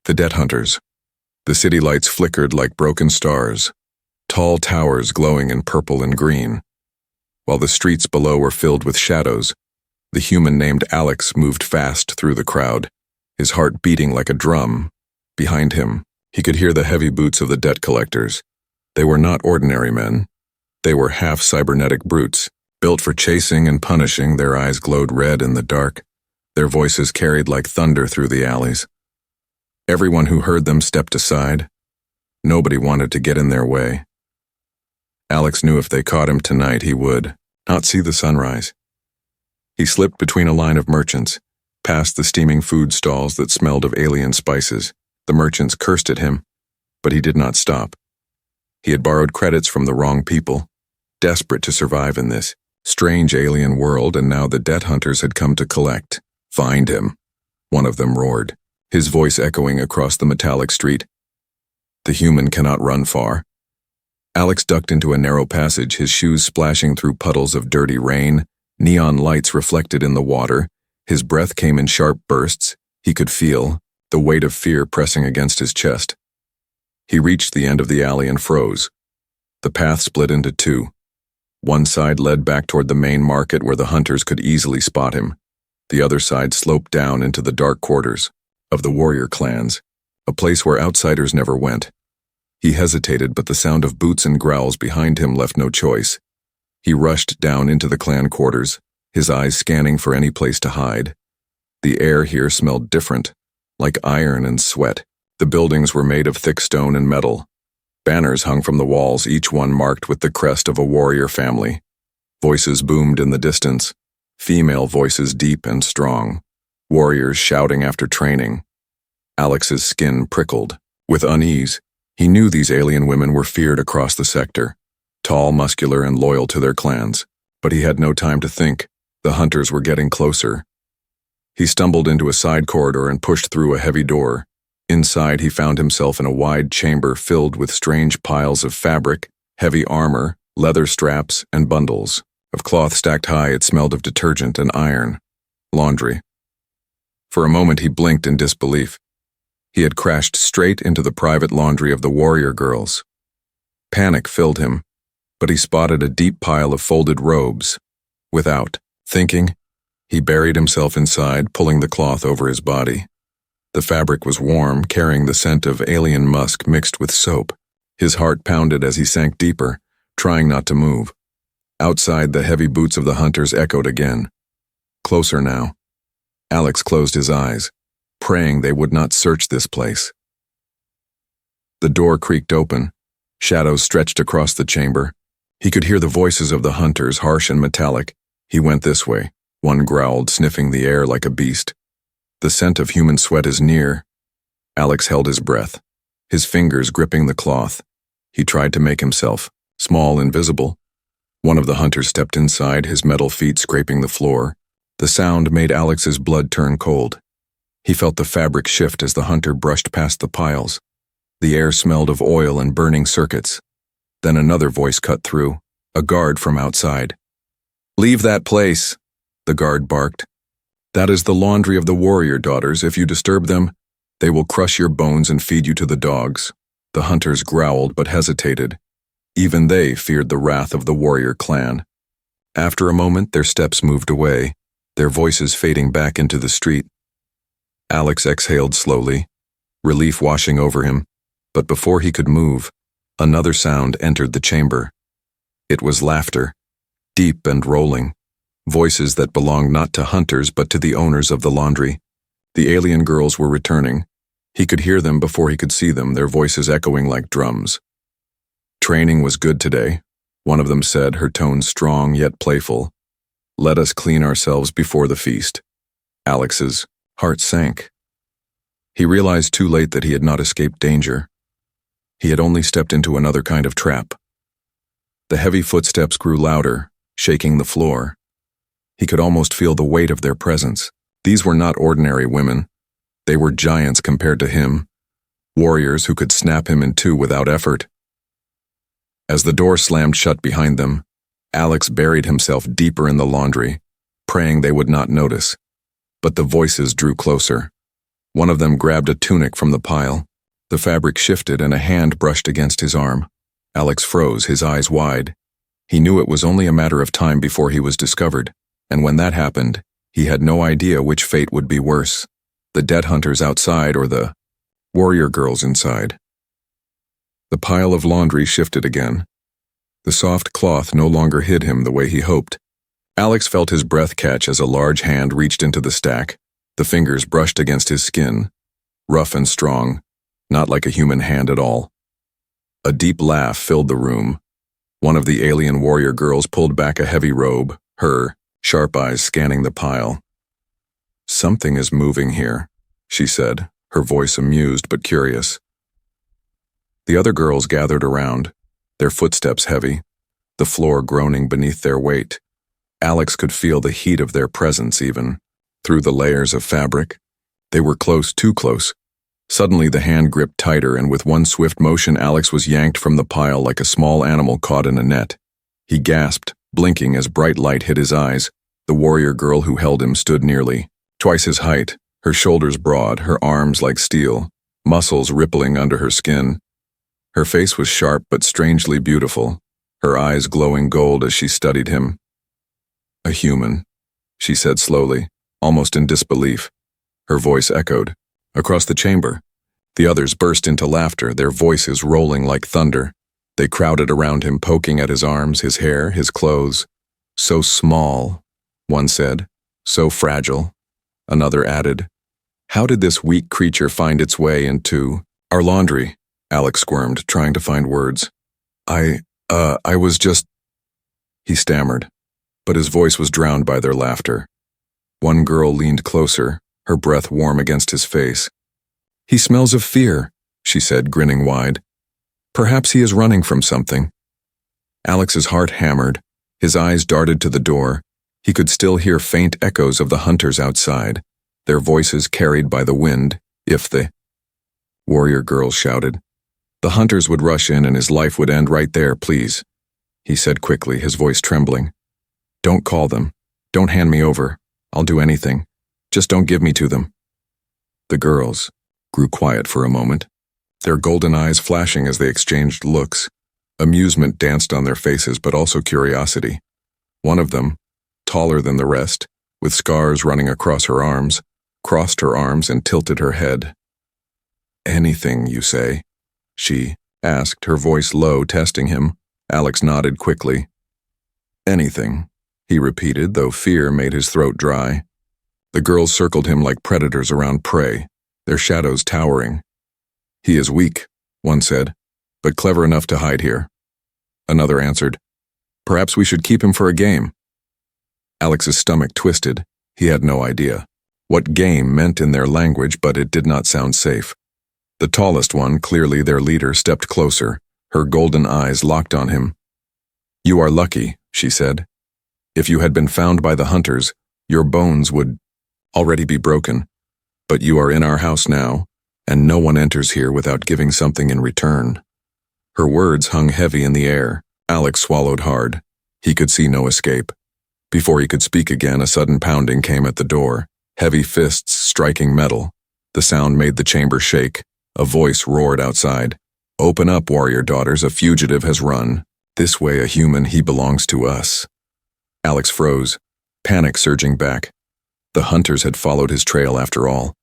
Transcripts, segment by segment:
The debt hunters. The city lights flickered like broken stars, tall towers glowing in purple and green. While the streets below were filled with shadows, the human named Alex moved fast through the crowd, his heart beating like a drum. Behind him, he could hear the heavy boots of the debt collectors. They were not ordinary men. They were half-cybernetic brutes, built for chasing and punishing. Their eyes glowed red in the dark. Their voices carried like thunder through the alleys. Everyone who heard them stepped aside. Nobody wanted to get in their way. Alex knew if they caught him tonight, he would not see the sunrise. He slipped between a line of merchants, past the steaming food stalls that smelled of alien spices. The merchants cursed at him, but he did not stop. He had borrowed credits from the wrong people, desperate to survive in this strange alien world, and now the debt hunters had come to collect. "Find him," one of them roared, his voice echoing across the metallic street. "The human cannot run far." Alex ducked into a narrow passage, his shoes splashing through puddles of dirty rain. Neon lights reflected in the water. His breath came in sharp bursts. He could feel the weight of fear pressing against his chest. He reached the end of the alley and froze. The path split into two. One side led back toward the main market where the hunters could easily spot him. The other side sloped down into the dark quarters of the warrior clans, a place where outsiders never went. He hesitated, but the sound of boots and growls behind him left no choice. He rushed down into the clan quarters, his eyes scanning for any place to hide. The air here smelled different, like iron and sweat. The buildings were made of thick stone and metal. Banners hung from the walls, each one marked with the crest of a warrior family. Voices boomed in the distance, female voices deep and strong, warriors shouting after training. Alex's skin prickled. With unease, he knew these alien women were feared across the sector, tall, muscular, and loyal to their clans. But he had no time to think. The hunters were getting closer. He stumbled into a side corridor and pushed through a heavy door. Inside, he found himself in a wide chamber filled with strange piles of fabric, heavy armor, leather straps, and bundles of cloth stacked high. It smelled of detergent and iron, laundry. For a moment, he blinked in disbelief. He had crashed straight into the private laundry of the warrior girls. Panic filled him, but he spotted a deep pile of folded robes. Without thinking, he buried himself inside, pulling the cloth over his body. The fabric was warm, carrying the scent of alien musk mixed with soap. His heart pounded as he sank deeper, trying not to move. Outside, the heavy boots of the hunters echoed again. Closer now. Alex closed his eyes, praying they would not search this place. The door creaked open. Shadows stretched across the chamber. He could hear the voices of the hunters, harsh and metallic. He went this way. One growled, sniffing the air like a beast. "The scent of human sweat is near." Alex held his breath, his fingers gripping the cloth. He tried to make himself small and visible. One of the hunters stepped inside, his metal feet scraping the floor. The sound made Alex's blood turn cold. He felt the fabric shift as the hunter brushed past the piles. The air smelled of oil and burning circuits. Then another voice cut through, a guard from outside. "Leave that place," the guard barked. "That is the laundry of the warrior daughters. If you disturb them, they will crush your bones and feed you to the dogs." The hunters growled but hesitated. Even they feared the wrath of the warrior clan. After a moment, their steps moved away, their voices fading back into the street. Alex exhaled slowly, relief washing over him, but before he could move, another sound entered the chamber. It was laughter, deep and rolling, voices that belonged not to hunters but to the owners of the laundry. The alien girls were returning. He could hear them before he could see them, their voices echoing like drums. "Training was good today," one of them said, her tone strong yet playful. "Let us clean ourselves before the feast." Alex's heart sank. He realized too late that he had not escaped danger. He had only stepped into another kind of trap. The heavy footsteps grew louder, shaking the floor. He could almost feel the weight of their presence. These were not ordinary women. They were giants compared to him, warriors who could snap him in two without effort. As the door slammed shut behind them, Alex buried himself deeper in the laundry, praying they would not notice. But the voices drew closer. One of them grabbed a tunic from the pile. The fabric shifted and a hand brushed against his arm. Alex froze, his eyes wide. He knew it was only a matter of time before he was discovered, and when that happened, he had no idea which fate would be worse, the dead hunters outside or the warrior girls inside. The pile of laundry shifted again. The soft cloth no longer hid him the way he hoped. Alex felt his breath catch as a large hand reached into the stack. The fingers brushed against his skin, rough and strong, not like a human hand at all. A deep laugh filled the room. One of the alien warrior girls pulled back a heavy robe, her sharp eyes scanning the pile. "Something is moving here," she said, her voice amused but curious. The other girls gathered around, their footsteps heavy, the floor groaning beneath their weight. Alex could feel the heat of their presence even, through the layers of fabric. They were close, too close. Suddenly the hand gripped tighter, and with one swift motion Alex was yanked from the pile like a small animal caught in a net. He gasped, blinking as bright light hit his eyes. The warrior girl who held him stood nearly twice his height, her shoulders broad, her arms like steel, muscles rippling under her skin. Her face was sharp but strangely beautiful, her eyes glowing gold as she studied him. "A human," she said slowly, almost in disbelief. Her voice echoed across the chamber. The others burst into laughter, their voices rolling like thunder. They crowded around him, poking at his arms, his hair, his clothes. "So small," one said. "So fragile," another added. "How did this weak creature find its way into our laundry?" Alex squirmed, trying to find words. I was just—" he stammered, but his voice was drowned by their laughter. One girl leaned closer, her breath warm against his face. "He smells of fear," she said, grinning wide. "Perhaps he is running from something." Alex's heart hammered. His eyes darted to the door. He could still hear faint echoes of the hunters outside, their voices carried by the wind. If the warrior girls shouted, the hunters would rush in and his life would end right there. "Please," he said quickly, his voice trembling. "Don't call them. Don't hand me over. I'll do anything. Just don't give me to them." The girls grew quiet for a moment, their golden eyes flashing as they exchanged looks. Amusement danced on their faces, but also curiosity. One of them, taller than the rest, with scars running across her arms, crossed her arms and tilted her head. "Anything, you say?" she asked, her voice low, testing him. Alex nodded quickly. "Anything," he repeated, though fear made his throat dry. The girls circled him like predators around prey, their shadows towering. "He is weak," one said, "but clever enough to hide here." Another answered, "Perhaps we should keep him for a game." Alex's stomach twisted. He had no idea what game meant in their language, but it did not sound safe. The tallest one, clearly their leader, stepped closer, her golden eyes locked on him. "You are lucky," she said. "If you had been found by the hunters, your bones would already be broken. But you are in our house now, and no one enters here without giving something in return." Her words hung heavy in the air. Alex swallowed hard. He could see no escape. Before he could speak again, a sudden pounding came at the door, heavy fists striking metal. The sound made the chamber shake. A voice roared outside. "Open up, warrior daughters, a fugitive has run. This way, a human, he belongs to us." Alex froze, panic surging back. The hunters had followed his trail after all.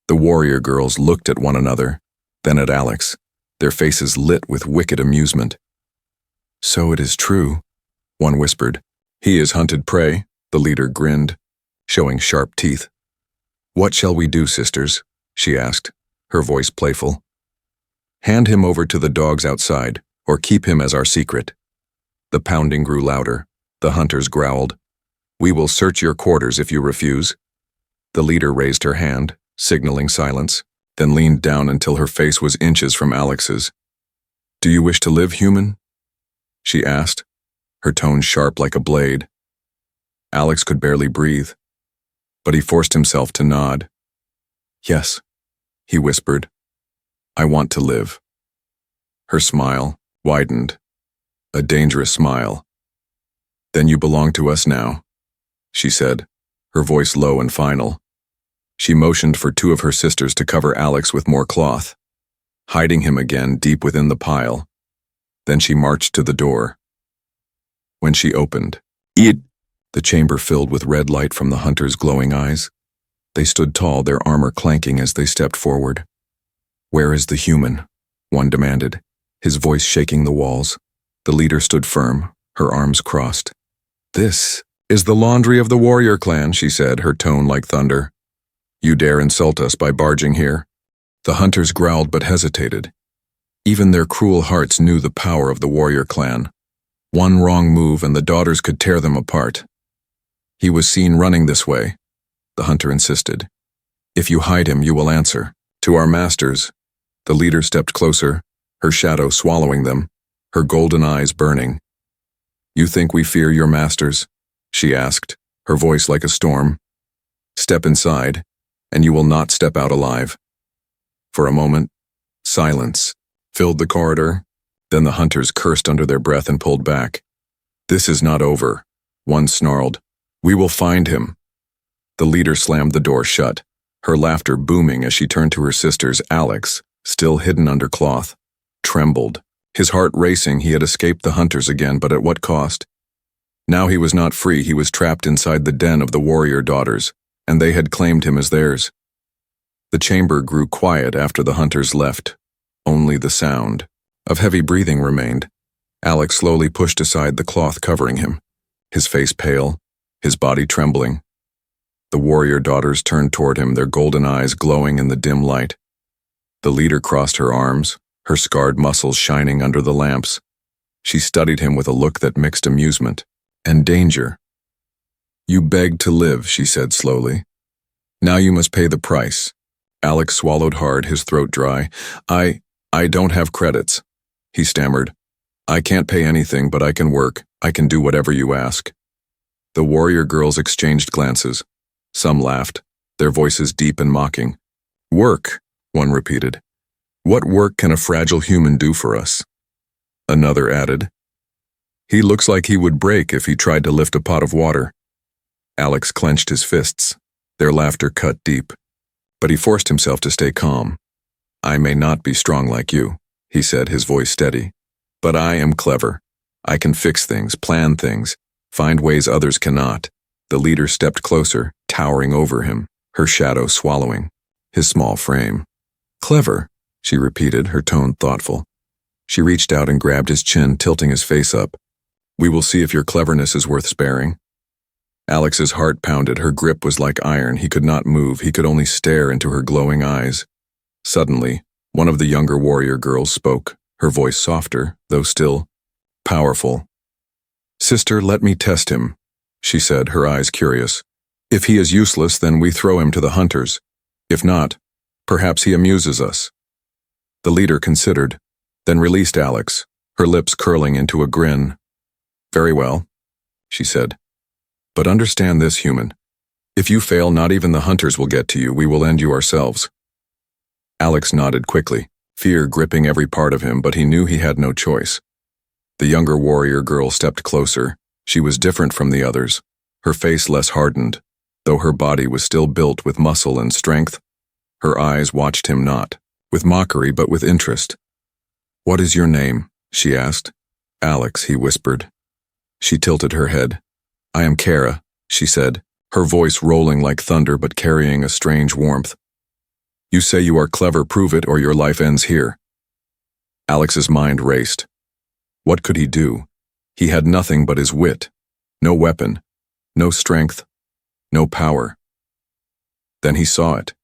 The warrior girls looked at one another, then at Alex, their faces lit with wicked amusement. "So it is true," one whispered. "He is hunted prey," the leader grinned, showing sharp teeth. "What shall we do, sisters?" she asked, her voice playful. "Hand him over to the dogs outside, or keep him as our secret." The pounding grew louder. The hunters growled. "We will search your quarters if you refuse." The leader raised her hand, signaling silence, then leaned down until her face was inches from Alex's. "Do you wish to live, human?" she asked, her tone sharp like a blade. Alex could barely breathe, but he forced himself to nod. "Yes," he whispered. "I want to live." Her smile widened, a dangerous smile. "Then you belong to us now," she said, her voice low and final. She motioned for two of her sisters to cover Alex with more cloth, hiding him again deep within the pile. Then she marched to the door. When she opened, the chamber filled with red light from the hunter's glowing eyes. They stood tall, their armor clanking as they stepped forward. "Where is the human?" one demanded, his voice shaking the walls. The leader stood firm, her arms crossed. "This is the laundry of the warrior clan," she said, her tone like thunder. "You dare insult us by barging here?" The hunters growled but hesitated. Even their cruel hearts knew the power of the warrior clan. One wrong move and the daughters could tear them apart. "He was seen running this way," the hunter insisted. "If you hide him, you will answer. To our masters." The leader stepped closer, her shadow swallowing them, her golden eyes burning. "You think we fear your masters?" she asked, her voice like a storm. "Step inside, and you will not step out alive." For a moment, silence filled the corridor. Then the hunters cursed under their breath and pulled back. "This is not over," one snarled. "We will find him." The leader slammed the door shut, her laughter booming as she turned to her sisters. Alex, still hidden under cloth, trembled. His heart racing. He had escaped the hunters again, but at what cost? Now he was not free. He was trapped inside the den of the warrior daughters, and they had claimed him as theirs. The chamber grew quiet after the hunters left. Only the sound of heavy breathing remained. Alex slowly pushed aside the cloth covering him, his face pale, his body trembling. The warrior daughters turned toward him, their golden eyes glowing in the dim light. The leader crossed her arms, her scarred muscles shining under the lamps. She studied him with a look that mixed amusement and danger. "You begged to live," she said slowly. "Now you must pay the price." Alex swallowed hard, his throat dry. I don't have credits," he stammered. "I can't pay anything, but I can work. I can do whatever you ask." The warrior girls exchanged glances. Some laughed, their voices deep and mocking. "Work," one repeated. "What work can a fragile human do for us?" Another added, "He looks like he would break if he tried to lift a pot of water." Alex clenched his fists, their laughter cut deep. But he forced himself to stay calm. "I may not be strong like you," he said, his voice steady. "But I am clever. I can fix things, plan things, find ways others cannot." The leader stepped closer, towering over him, her shadow swallowing his small frame. "Clever," she repeated, her tone thoughtful. She reached out and grabbed his chin, tilting his face up. "We will see if your cleverness is worth sparing." Alex's heart pounded. Her grip was like iron. He could not move. He could only stare into her glowing eyes. Suddenly, one of the younger warrior girls spoke, her voice softer, though still powerful. "Sister, let me test him," she said, her eyes curious. "If he is useless, then we throw him to the hunters. If not, perhaps he amuses us." The leader considered, then released Alex, her lips curling into a grin. "Very well," she said. "But understand this, human. If you fail, not even the hunters will get to you. We will end you ourselves." Alex nodded quickly, fear gripping every part of him, but he knew he had no choice. The younger warrior girl stepped closer. She was different from the others, her face less hardened, though her body was still built with muscle and strength. Her eyes watched him not with mockery but with interest. "What is your name?" she asked. "Alex," he whispered. She tilted her head. "I am Kara," she said, her voice rolling like thunder but carrying a strange warmth. "You say you are clever, prove it or your life ends here." Alex's mind raced. What could he do? He had nothing but his wit. No weapon, no strength, no power. Then he saw it.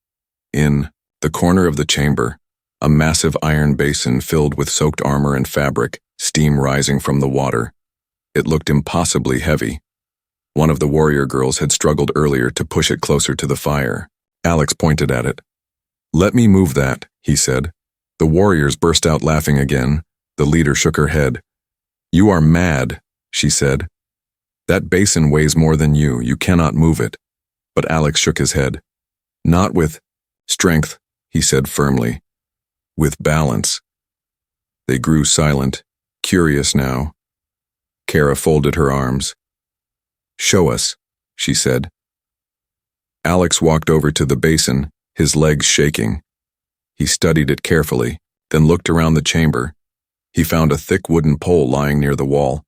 In the corner of the chamber, a massive iron basin filled with soaked armor and fabric, steam rising from the water. It looked impossibly heavy. One of the warrior girls had struggled earlier to push it closer to the fire. Alex pointed at it. "Let me move that," he said. The warriors burst out laughing again. The leader shook her head. "You are mad," she said. "That basin weighs more than you. You cannot move it." But Alex shook his head. "Not with strength," he said firmly. "With balance." They grew silent, curious now. Kara folded her arms. "Show us," she said. Alex walked over to the basin, his legs shaking. He studied it carefully, then looked around the chamber. He found a thick wooden pole lying near the wall.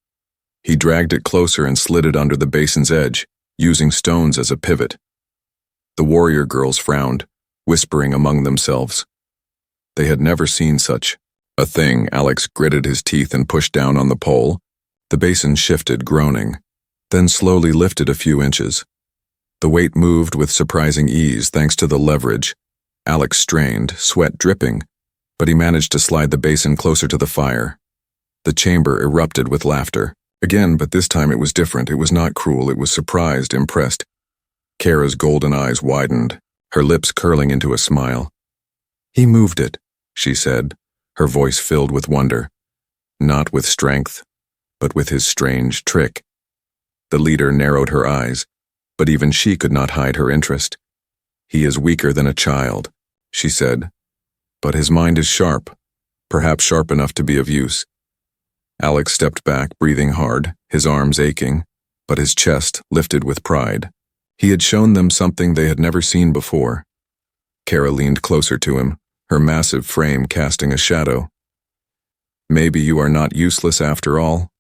He dragged it closer and slid it under the basin's edge, using stones as a pivot. The warrior girls frowned, whispering among themselves. They had never seen such a thing. Alex gritted his teeth and pushed down on the pole. The basin shifted, groaning, then slowly lifted a few inches. The weight moved with surprising ease thanks to the leverage. Alex strained, sweat dripping, but he managed to slide the basin closer to the fire. The chamber erupted with laughter. Again, but this time it was different. It was not cruel, it was surprised, impressed. Kara's golden eyes widened, her lips curling into a smile. "He moved it," she said, her voice filled with wonder. Not with strength, but with his strange trick. The leader narrowed her eyes, but even she could not hide her interest. "He is weaker than a child," she said, "but his mind is sharp, perhaps sharp enough to be of use." Alex stepped back, breathing hard, his arms aching, but his chest lifted with pride. He had shown them something they had never seen before. Kara leaned closer to him, her massive frame casting a shadow. "Maybe you are not useless after all,"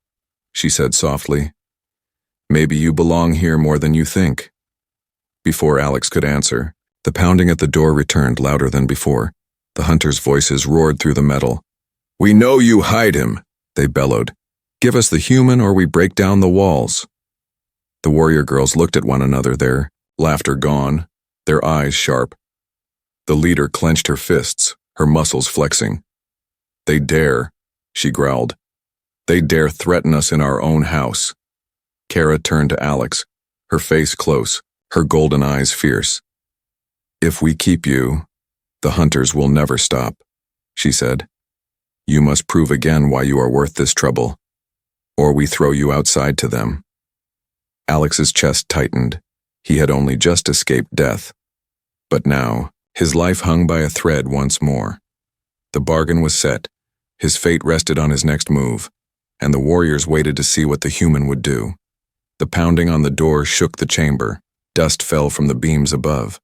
she said softly. "Maybe you belong here more than you think." Before Alex could answer, the pounding at the door returned louder than before. The hunters' voices roared through the metal. "We know you hide him," they bellowed. "Give us the human or we break down the walls." The warrior girls looked at one another, their laughter gone, their eyes sharp. The leader clenched her fists, her muscles flexing. "They dare," she growled. "They dare threaten us in our own house." Kara turned to Alex, her face close, her golden eyes fierce. "If we keep you, the hunters will never stop," she said. "You must prove again why you are worth this trouble, or we throw you outside to them." Alex's chest tightened. He had only just escaped death. But now, his life hung by a thread once more. The bargain was set. His fate rested on his next move, and the warriors waited to see what the human would do. The pounding on the door shook the chamber. Dust fell from the beams above.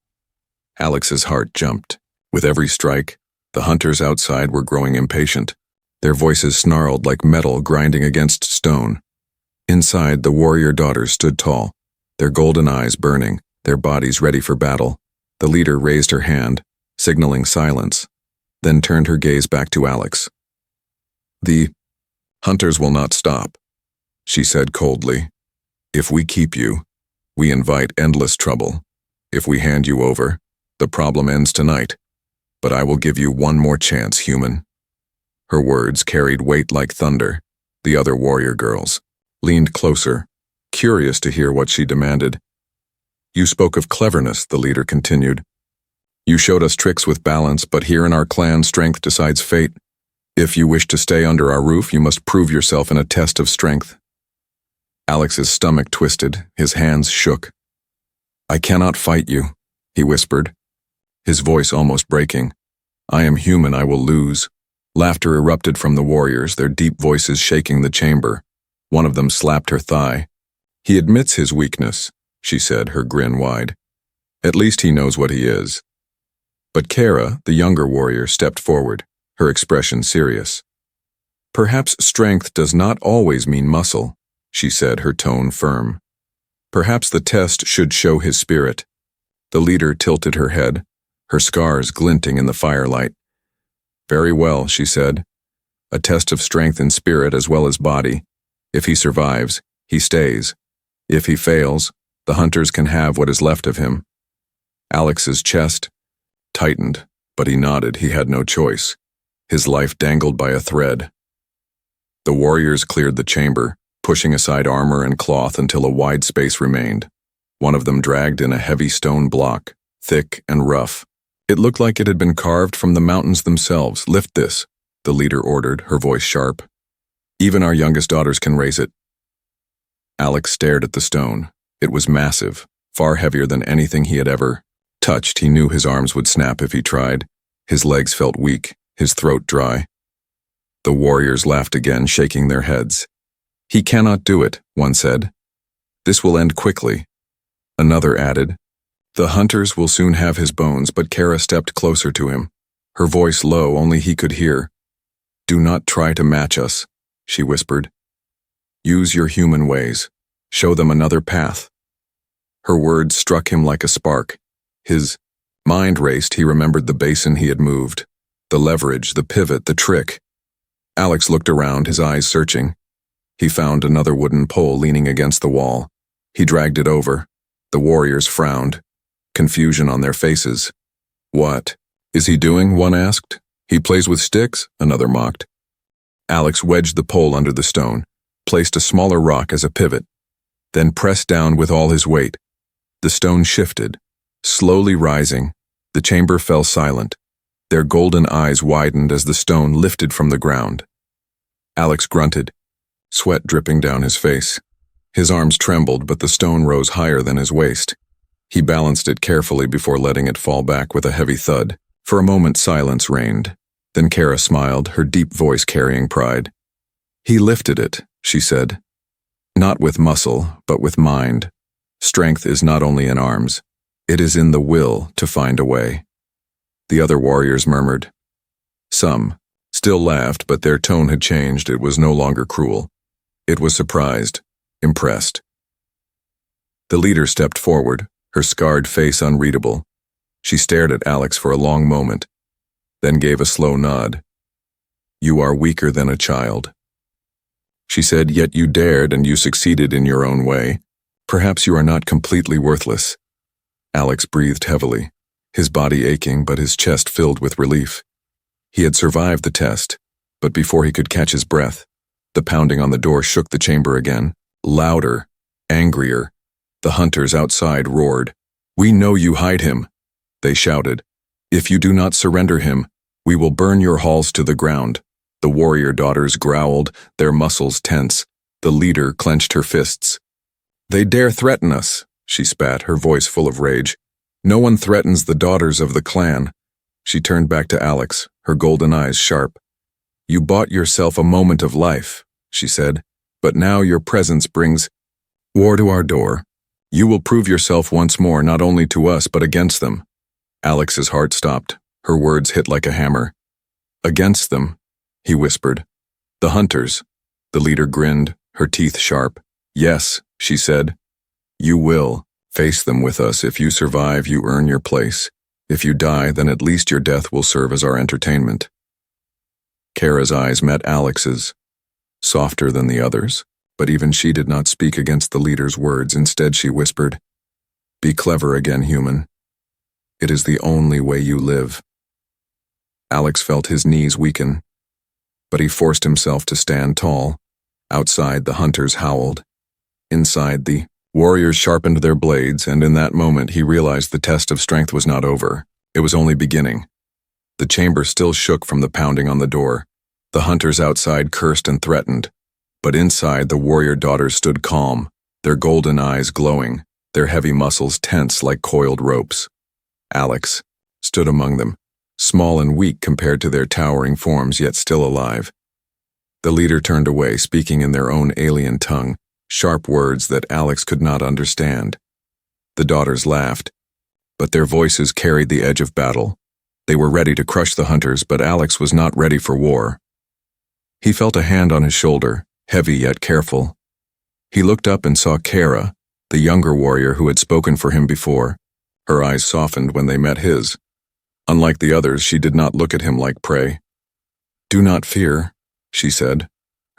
Alex's heart jumped. With every strike, the hunters outside were growing impatient. Their voices snarled like metal grinding against stone. Inside, the warrior daughters stood tall, their golden eyes burning, their bodies ready for battle. The leader raised her hand, signaling silence, then turned her gaze back to Alex. "The hunters will not stop," she said coldly. "If we keep you, we invite endless trouble. If we hand you over, the problem ends tonight. But I will give you one more chance, human." Her words carried weight like thunder. The other warrior girls leaned closer, curious to hear what she demanded. "You spoke of cleverness," the leader continued. "You showed us tricks with balance, but here in our clan, strength decides fate. If you wish to stay under our roof, you must prove yourself in a test of strength." Alex's stomach twisted, his hands shook. "I cannot fight you," he whispered, his voice almost breaking. "I am human, I will lose." Laughter erupted from the warriors, their deep voices shaking the chamber. One of them slapped her thigh. "He admits his weakness," she said, her grin wide. "At least he knows what he is." But Kara, the younger warrior, stepped forward, her expression serious. "Perhaps strength does not always mean muscle," she said, her tone firm. "Perhaps the test should show his spirit." The leader tilted her head, her scars glinting in the firelight. "Very well," she said. "A test of strength and spirit as well as body. If he survives, he stays. If he fails, the hunters can have what is left of him." Alex's chest tightened, but he nodded. He had no choice. His life dangled by a thread. The warriors cleared the chamber, pushing aside armor and cloth until a wide space remained. One of them dragged in a heavy stone block, thick and rough. It looked like it had been carved from the mountains themselves. "Lift this," the leader ordered, her voice sharp. "Even our youngest daughters can raise it." Alex stared at the stone. It was massive, far heavier than anything he had ever touched. He knew his arms would snap if he tried. His legs felt weak, his throat dry. The warriors laughed again, shaking their heads. "He cannot do it," one said. "This will end quickly." Another added, The hunters will soon have his bones, but Kara stepped closer to him, her voice low, only he could hear. Do not try to match us, she whispered. Use your human ways. Show them another path. Her words struck him like a spark. His mind raced. He remembered the basin he had moved, the leverage, the pivot, the trick. Alex looked around, his eyes searching. He found another wooden pole leaning against the wall. He dragged it over. The warriors frowned, confusion on their faces. What is he doing? One asked. He plays with sticks, another mocked. Alex wedged the pole under the stone, placed a smaller rock as a pivot, then pressed down with all his weight. The stone shifted, slowly rising. The chamber fell silent. Their golden eyes widened as the stone lifted from the ground. Alex grunted, sweat dripping down his face. His arms trembled, but the stone rose higher than his waist. He balanced it carefully before letting it fall back with a heavy thud. For a moment, silence reigned. Then Kara smiled, her deep voice carrying pride. He lifted it, she said. Not with muscle, but with mind. Strength is not only in arms. It is in the will to find a way. The other warriors murmured. Some still laughed, but their tone had changed. It was no longer cruel. It was surprised, impressed. The leader stepped forward, her scarred face unreadable. She stared at Alex for a long moment, then gave a slow nod. You are weaker than a child. She said, yet you dared and you succeeded in your own way. Perhaps you are not completely worthless. Alex breathed heavily, his body aching but his chest filled with relief. He had survived the test, but before he could catch his breath, the pounding on the door shook the chamber again, louder, angrier. The hunters outside roared. We know you hide him, they shouted. If you do not surrender him, we will burn your halls to the ground. The warrior daughters growled, their muscles tense. The leader clenched her fists. They dare threaten us, she spat, her voice full of rage. No one threatens the daughters of the clan. She turned back to Alex, her golden eyes sharp. You bought yourself a moment of life, she said, but now your presence brings war to our door. You will prove yourself once more, not only to us but against them. Alex's heart stopped. Her words hit like a hammer. Against them, he whispered. The hunters. The leader grinned, her teeth sharp. Yes, she said. You will face them with us. If you survive, you earn your place. If you die, then at least your death will serve as our entertainment. Kara's eyes met Alex's, softer than the others, but even she did not speak against the leader's words. Instead, she whispered, Be clever again, human. It is the only way you live. Alex felt his knees weaken, but he forced himself to stand tall. Outside, the hunters howled. Inside, the warriors sharpened their blades, and in that moment he realized the test of strength was not over. It was only beginning. The chamber still shook from the pounding on the door. The hunters outside cursed and threatened, but inside the warrior daughters stood calm, their golden eyes glowing, their heavy muscles tense like coiled ropes. Alex stood among them, small and weak compared to their towering forms, yet still alive. The leader turned away, speaking in their own alien tongue, sharp words that Alex could not understand. The daughters laughed, but their voices carried the edge of battle. They were ready to crush the hunters, but Alex was not ready for war. He felt a hand on his shoulder, heavy yet careful. He looked up and saw Kara, the younger warrior who had spoken for him before. Her eyes softened when they met his. Unlike the others, she did not look at him like prey. Do not fear, she said,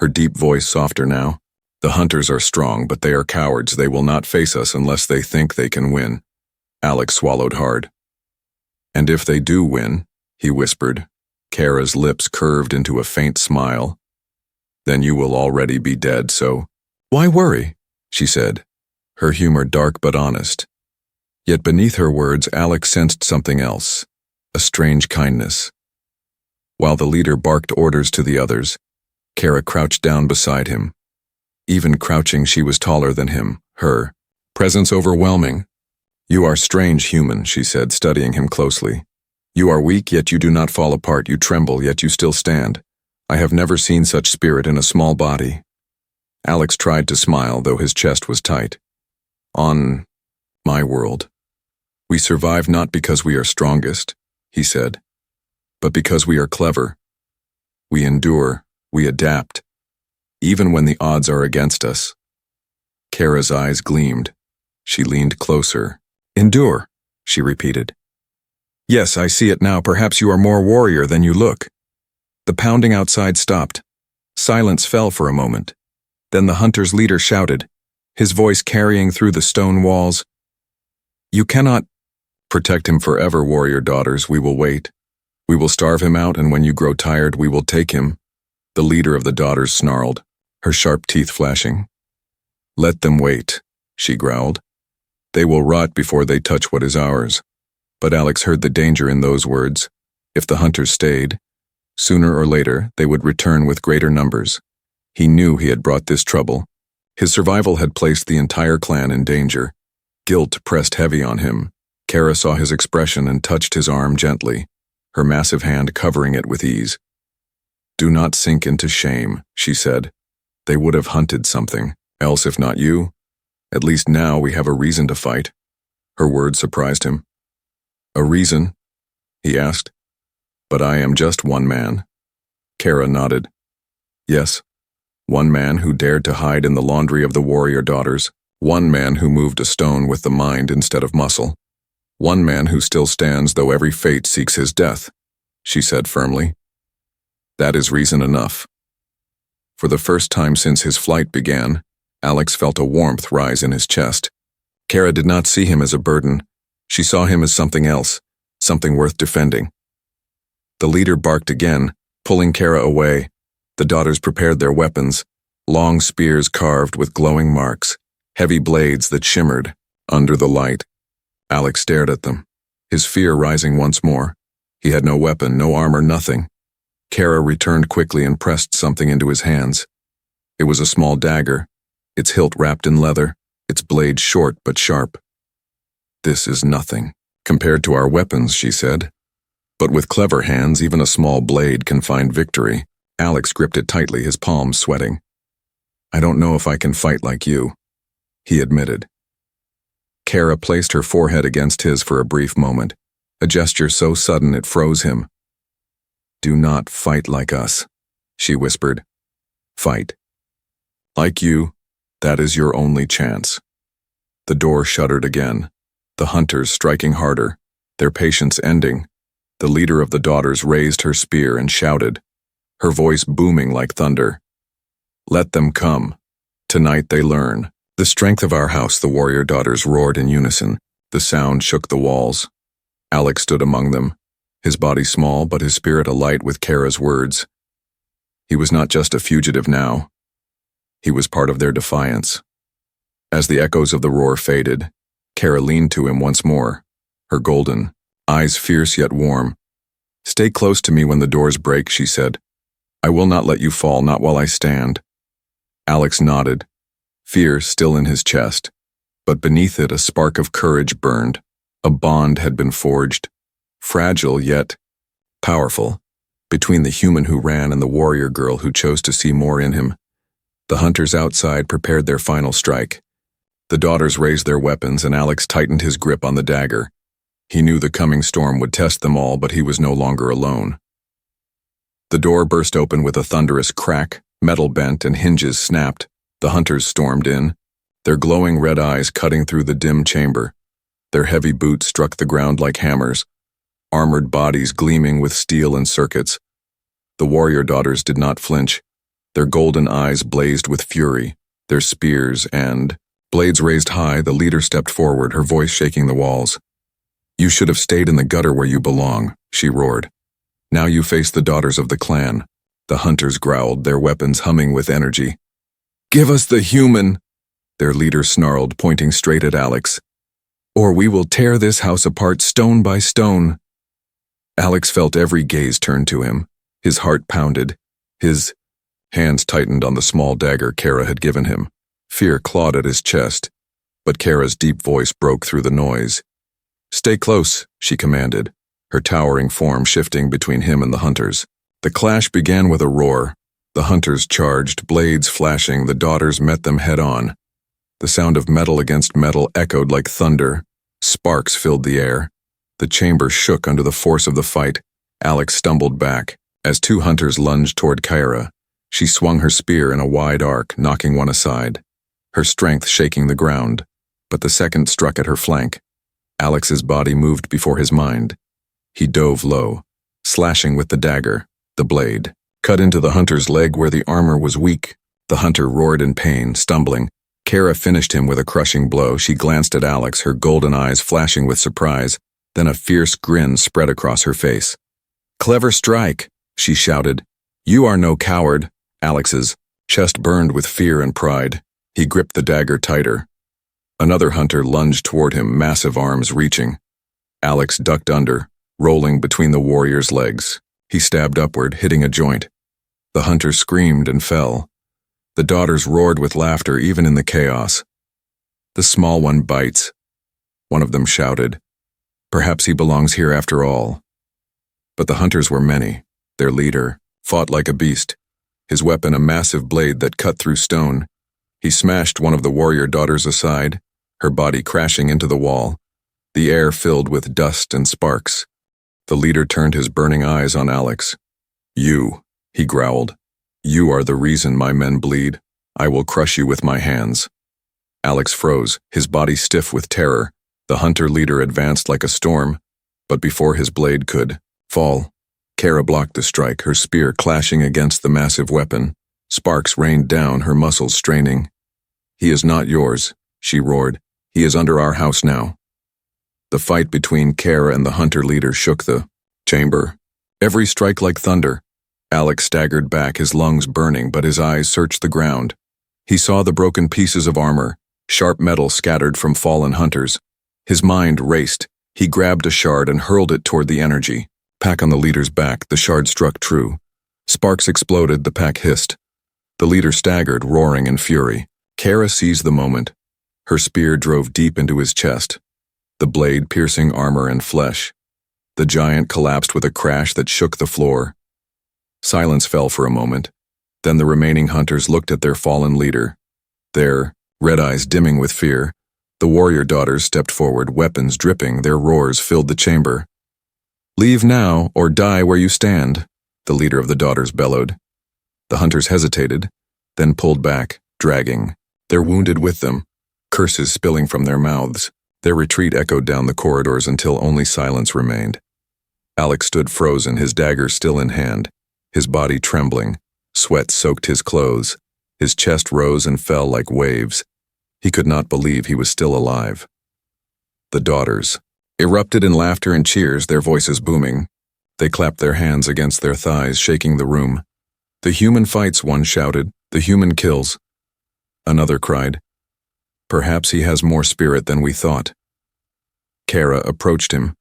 her deep voice softer now. The hunters are strong, but they are cowards. They will not face us unless they think they can win. Alex swallowed hard. And if they do win, he whispered. Kara's lips curved into a faint smile. Then you will already be dead, so why worry, she said, her humor dark but honest. Yet beneath her words, Alex sensed something else, a strange kindness. While the leader barked orders to the others, Kara crouched down beside him. Even crouching, she was taller than him, her presence overwhelming. You are strange, human, she said, studying him closely. You are weak, yet you do not fall apart. You tremble, yet you still stand. I have never seen such spirit in a small body. Alex tried to smile, though his chest was tight. On my world, We survive not because we are strongest, he said, but because we are clever. We endure, we adapt, even when the odds are against us. Kara's eyes gleamed. She leaned closer. Endure, she repeated. Yes, I see it now. Perhaps you are more warrior than you look. The pounding outside stopped. Silence fell for a moment. Then the hunter's leader shouted, his voice carrying through the stone walls. You cannot protect him forever, warrior daughters. We will wait. We will starve him out, and when you grow tired, we will take him. The leader of the daughters snarled, her sharp teeth flashing. Let them wait, she growled. They will rot before they touch what is ours. But Alex heard the danger in those words. If the hunters stayed, sooner or later they would return with greater numbers. He knew he had brought this trouble. His survival had placed the entire clan in danger. Guilt pressed heavy on him. Kara saw his expression and touched his arm gently, her massive hand covering it with ease. Do not sink into shame, she said. They would have hunted something, else if not you. At least now we have a reason to fight. Her words surprised him. A reason? He asked. But I am just one man. Kara nodded. Yes, one man who dared to hide in the laundry of the warrior daughters, one man who moved a stone with the mind instead of muscle, one man who still stands though every fate seeks his death, she said firmly. That is reason enough. For the first time since his flight began, Alex felt a warmth rise in his chest. Kara did not see him as a burden. She saw him as something else, something worth defending. The leader barked again, pulling Kara away. The daughters prepared their weapons, long spears carved with glowing marks, heavy blades that shimmered under the light. Alex stared at them, his fear rising once more. He had no weapon, no armor, nothing. Kara returned quickly and pressed something into his hands. It was a small dagger, its hilt wrapped in leather, its blade short but sharp. This is nothing compared to our weapons, she said. But with clever hands, even a small blade can find victory. Alex gripped it tightly, his palms sweating. I don't know if I can fight like you, he admitted. Kara placed her forehead against his for a brief moment, a gesture so sudden it froze him. Do not fight like us, she whispered. Fight. Like you, that is your only chance. The door shuddered again, the hunters striking harder, their patience ending. The leader of the daughters raised her spear and shouted, her voice booming like thunder. Let them come. Tonight they learn. The strength of our house, the warrior daughters roared in unison. The sound shook the walls. Alex stood among them, his body small but his spirit alight with Kara's words. He was not just a fugitive now. He was part of their defiance. As the echoes of the roar faded, Kara leaned to him once more, her golden, eyes fierce yet warm. Stay close to me when the doors break, she said. I will not let you fall, not while I stand. Alex nodded, fear still in his chest, but beneath it a spark of courage burned. A bond had been forged, fragile yet powerful, between the human who ran and the warrior girl who chose to see more in him. The hunters outside prepared their final strike. The daughters raised their weapons and Alex tightened his grip on the dagger. He knew the coming storm would test them all, but he was no longer alone. The door burst open with a thunderous crack, metal bent and hinges snapped. The hunters stormed in, their glowing red eyes cutting through the dim chamber. Their heavy boots struck the ground like hammers, armored bodies gleaming with steel and circuits. The warrior daughters did not flinch. Their golden eyes blazed with fury, their spears and blades raised high. The leader stepped forward, her voice shaking the walls. You should have stayed in the gutter where you belong, she roared. Now you face the daughters of the clan. The hunters growled, their weapons humming with energy. Give us the human, their leader snarled, pointing straight at Alex. Or we will tear this house apart stone by stone. Alex felt every gaze turn to him. His heart pounded. His hands tightened on the small dagger Kara had given him. Fear clawed at his chest, but Kara's deep voice broke through the noise. Stay close, she commanded, her towering form shifting between him and the hunters. The clash began with a roar. The hunters charged, blades flashing. The daughters met them head-on. The sound of metal against metal echoed like thunder. Sparks filled the air. The chamber shook under the force of the fight. Alex stumbled back. As two hunters lunged toward Kyra, she swung her spear in a wide arc, knocking one aside, her strength shaking the ground. But the second struck at her flank. Alex's body moved before his mind. He dove low, slashing with the dagger. The blade cut into the hunter's leg where the armor was weak. The hunter roared in pain, stumbling. Kyra finished him with a crushing blow. She glanced at Alex, her golden eyes flashing with surprise. Then a fierce grin spread across her face. "Clever strike," she shouted. "You are no coward." Alex's chest burned with fear and pride. He gripped the dagger tighter. Another hunter lunged toward him, massive arms reaching. Alex ducked under, rolling between the warrior's legs. He stabbed upward, hitting a joint. The hunter screamed and fell. The daughters roared with laughter even in the chaos. "The small one bites," one of them shouted. "Perhaps he belongs here after all." But the hunters were many. Their leader fought like a beast, his weapon a massive blade that cut through stone. He smashed one of the warrior daughters aside, her body crashing into the wall, the air filled with dust and sparks. The leader turned his burning eyes on Alex. "You," he growled. "You are the reason my men bleed. I will crush you with my hands." Alex froze, his body stiff with terror. The hunter leader advanced like a storm, but before his blade could fall, Kyra blocked the strike, her spear clashing against the massive weapon. Sparks rained down, her muscles straining. "He is not yours," she roared. "He is under our house now." The fight between Kyra and the hunter leader shook the chamber. Every strike like thunder. Alex staggered back, his lungs burning, but his eyes searched the ground. He saw the broken pieces of armor, sharp metal scattered from fallen hunters. His mind raced. He grabbed a shard and hurled it toward the energy. Pack on the leader's back, the shard struck true. Sparks exploded, the pack hissed. The leader staggered, roaring in fury. Kyra seized the moment. Her spear drove deep into his chest, the blade piercing armor and flesh. The giant collapsed with a crash that shook the floor. Silence fell for a moment. Then the remaining hunters looked at their fallen leader, their red eyes dimming with fear. The warrior daughters stepped forward, weapons dripping, their roars filled the chamber. "Leave now, or die where you stand," the leader of the daughters bellowed. The hunters hesitated, then pulled back, dragging their wounded with them, curses spilling from their mouths. Their retreat echoed down the corridors until only silence remained. Alex stood frozen, his dagger still in hand, his body trembling. Sweat soaked his clothes. His chest rose and fell like waves. He could not believe he was still alive. The daughters erupted in laughter and cheers, their voices booming. They clapped their hands against their thighs, shaking the room. "The human fights," one shouted. "The human kills." Another cried, "Perhaps he has more spirit than we thought." Kyra approached him,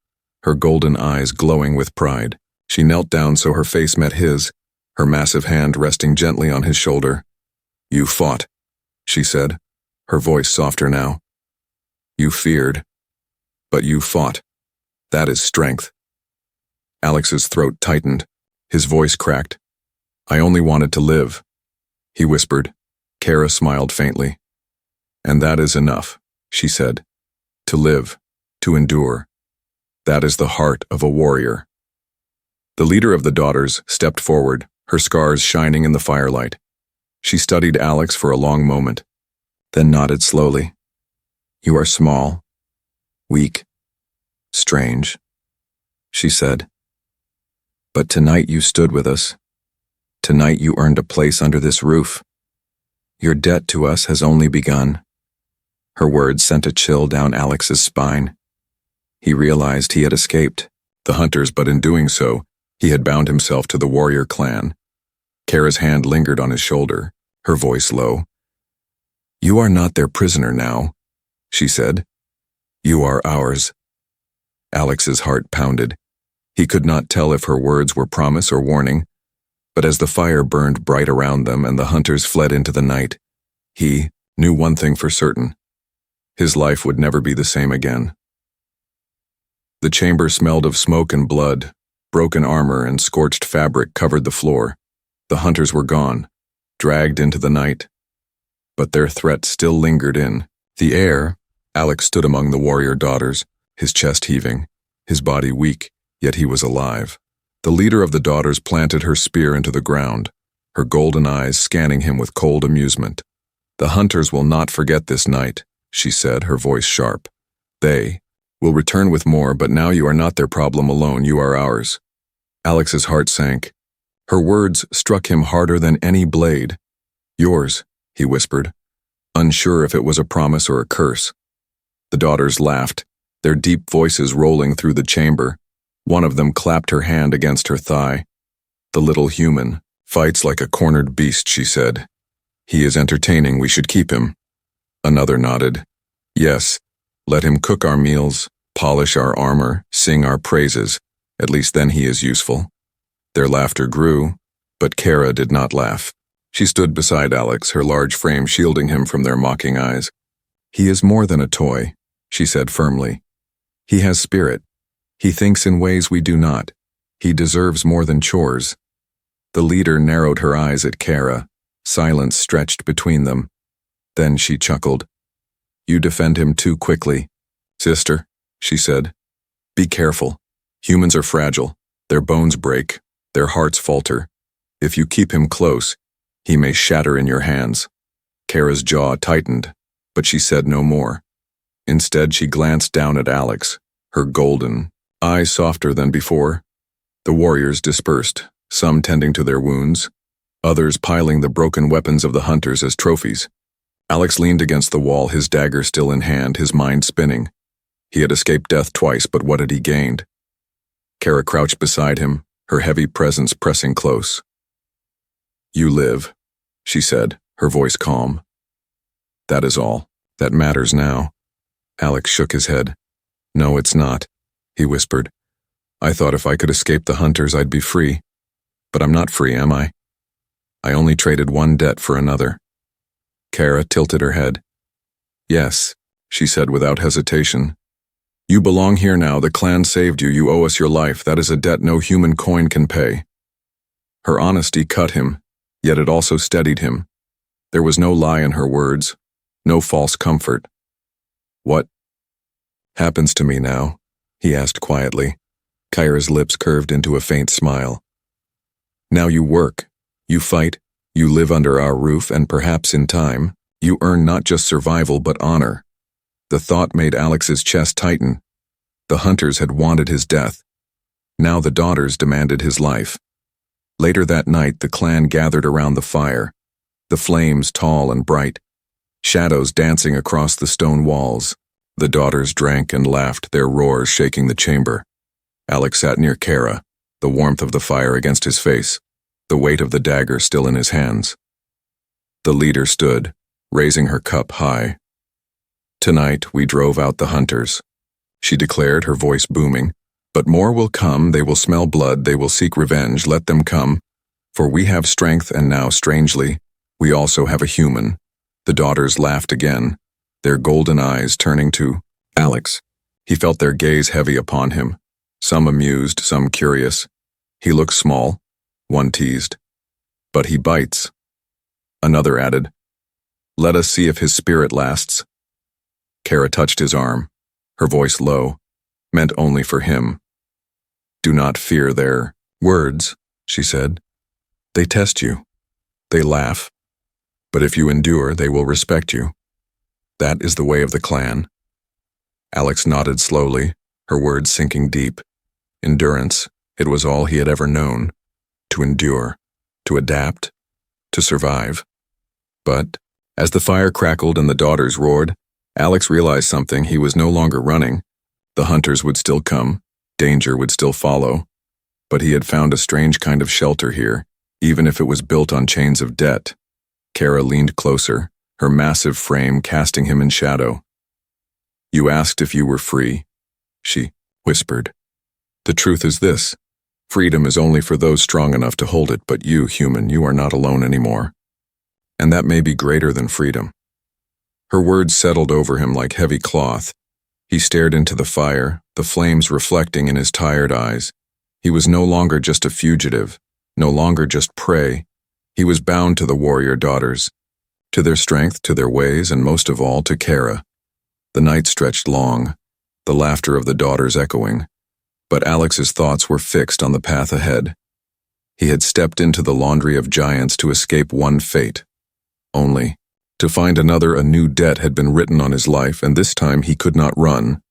her golden eyes glowing with pride. She knelt down so her face met his, her massive hand resting gently on his shoulder. "You fought," she said, her voice softer now. "You feared, but you fought. That is strength." Alex's throat tightened, his voice cracked. "I only wanted to live," he whispered. Kyra smiled faintly. "And that is enough," she said. "To live, to endure. That is the heart of a warrior." The leader of the daughters stepped forward, her scars shining in the firelight. She studied Alex for a long moment, then nodded slowly. "You are small, weak, strange," she said. "But tonight you stood with us. Tonight you earned a place under this roof. Your debt to us has only begun." Her words sent a chill down Alex's spine. He realized he had escaped the hunters, but in doing so, he had bound himself to the warrior clan. Kyra's hand lingered on his shoulder, her voice low. "You are not their prisoner now," she said. "You are ours." Alex's heart pounded. He could not tell if her words were promise or warning, but as the fire burned bright around them and the hunters fled into the night, he knew one thing for certain. His life would never be the same again. The chamber smelled of smoke and blood. Broken armor and scorched fabric covered the floor. The hunters were gone, dragged into the night. But their threat still lingered in the air. Alex stood among the warrior daughters, his chest heaving, his body weak, yet he was alive. The leader of the daughters planted her spear into the ground, her golden eyes scanning him with cold amusement. "The hunters will not forget this night," she said, her voice sharp. "They will return with more, but now you are not their problem alone, you are ours." Alex's heart sank. Her words struck him harder than any blade. "Yours," he whispered, unsure if it was a promise or a curse. The daughters laughed, their deep voices rolling through the chamber. One of them clapped her hand against her thigh. "The little human fights like a cornered beast," she said. "He is entertaining, we should keep him." Another nodded. "Yes, let him cook our meals, polish our armor, sing our praises. At least then he is useful." Their laughter grew, but Kara did not laugh. She stood beside Alex, her large frame shielding him from their mocking eyes. "He is more than a toy," she said firmly. "He has spirit. He thinks in ways we do not. He deserves more than chores." The leader narrowed her eyes at Kara. Silence stretched between them. Then she chuckled. "You defend him too quickly." "Sister," she said, "be careful. Humans are fragile. Their bones break. Their hearts falter. If you keep him close, he may shatter in your hands." Kara's jaw tightened, but she said no more. Instead, she glanced down at Alex, her golden eyes softer than before. The warriors dispersed, some tending to their wounds, others piling the broken weapons of the hunters as trophies. Alex leaned against the wall, his dagger still in hand, his mind spinning. He had escaped death twice, but what had he gained? Kara crouched beside him, her heavy presence pressing close. "You live," she said, her voice calm. "That is all. That matters now." Alex shook his head. "No, it's not," he whispered. "I thought if I could escape the hunters, I'd be free. But I'm not free, am I? I only traded one debt for another." Kara tilted her head. "Yes," she said without hesitation. "You belong here now. The clan saved you. You owe us your life. That is a debt no human coin can pay." Her honesty cut him, yet it also steadied him. There was no lie in her words, no false comfort. "What happens to me now?" he asked quietly. Kara's lips curved into a faint smile. "Now you work, you fight, you live under our roof, and perhaps in time, you earn not just survival but honor." The thought made Alex's chest tighten. The hunters had wanted his death. Now the daughters demanded his life. Later that night, the clan gathered around the fire, the flames tall and bright, shadows dancing across the stone walls. The daughters drank and laughed, their roars shaking the chamber. Alex sat near Kara, the warmth of the fire against his face, the weight of the dagger still in his hands. The leader stood, raising her cup high. "Tonight we drove out the hunters," she declared, her voice booming. "But more will come, they will smell blood, they will seek revenge, let them come. For we have strength, and now, strangely, we also have a human." The daughters laughed again, their golden eyes turning to Alex. He felt their gaze heavy upon him, some amused, some curious. "He looks small," one teased. "But he bites." Another added, "Let us see if his spirit lasts." Kara touched his arm, her voice low, meant only for him. "Do not fear their words," she said. "They test you. They laugh. But if you endure, they will respect you. That is the way of the clan." Alex nodded slowly, her words sinking deep. Endurance, it was all he had ever known. To endure, to adapt, to survive. But, as the fire crackled and the daughters roared, Alex realized something. He was no longer running. The hunters would still come, danger would still follow. But he had found a strange kind of shelter here, even if it was built on chains of debt. Kara leaned closer, her massive frame casting him in shadow. "You asked if you were free," she whispered. "The truth is this. Freedom is only for those strong enough to hold it, but you, human, you are not alone anymore. And that may be greater than freedom." Her words settled over him like heavy cloth. He stared into the fire, the flames reflecting in his tired eyes. He was no longer just a fugitive, no longer just prey. He was bound to the warrior daughters, to their strength, to their ways, and most of all, to Kara. The night stretched long. the laughter of the daughters echoing. But Alex's thoughts were fixed on the path ahead. He had stepped into the laundry of giants to escape one fate. Only, to find another, a new debt had been written on his life, and this time he could not run.